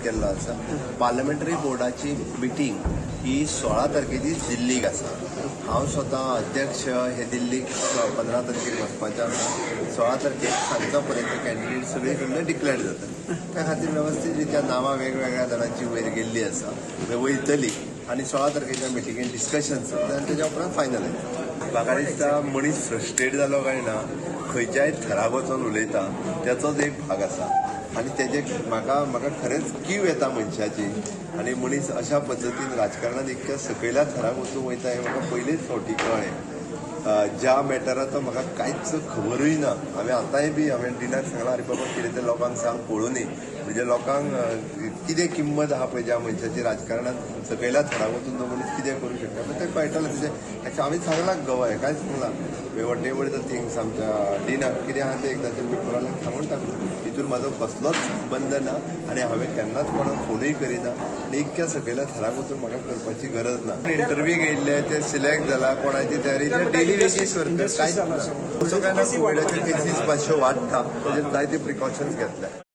केल्लो आसा पार्लमेंटरी बोर्डाची मिटींग ही 16 तारखेची दिल्लीक आसा। हांव स्वता अध्यक्ष हे दिल्लीक 15 तारखेक वचपाचें आसा। 16 तारखेक सांजचो पर्यंत कॅन्डिडेट सगळे कडल्यान डिक्लेअर जातात। त्या खातीर वेवस्थीत रित्या नांवां वेगवेगळ्या जाणांची वयर गेल्ली आसा, वयतली आनी 16 तारखेच्या मिटिंगेन डिस्कशन जातलें आनी तेच्या उपरांत फायनल येतलें। म्हाका दिसता मनीस फ्रस्ट्रेट जालो काय ना, खंयच्याय थराक वचून उलयता त्याचोच एक भाग आसा आनी तेजे म्हाका खरेंच कीव येता मनशाची। आनी मनीस अशा पद्दतीन राजकारणांत इतक्या सकयल्या थराक वचून वयता हें म्हाका पयलींच फावटी कळ्ळें। ज्या मॅटराचो म्हाका कांयच खबरूय ना, हांवें डिनाक सांगलां अरे बाबा कितें तें लोकांक सांग पळोवनी, म्हणजे लोकांक कितें किंमत आहा पळय ज्या मनशाची राजकारणांत सकयल्या थराक वचून तो मनीस कितें करूं शकता पण तें कळटलें। तेजें हांवें सांगलां गवाय कांयच सांगलां वॉटेवर द थिंग्स आमच्या डिनाक कितें आहा तें एकदांचें पेपराक सांगून टाकलें। हितून म्हाजो कसलोच संबंद ना आनी हांवें केन्नाच कोणाक फोनूय करिना आनी इतक्या सकयल्या थराक वचून म्हाका करपाची गरज ना। इंटरव्यूक येयल्ले ते सिलेक्ट जाला कोणाची तयारी डेली बेसीस वर्कर कांयच ना। असो काय ना कोविडाच्यो केसीस मातश्यो वाडटा, ताजेर जायते प्रिकॉशन्स घेतल्या।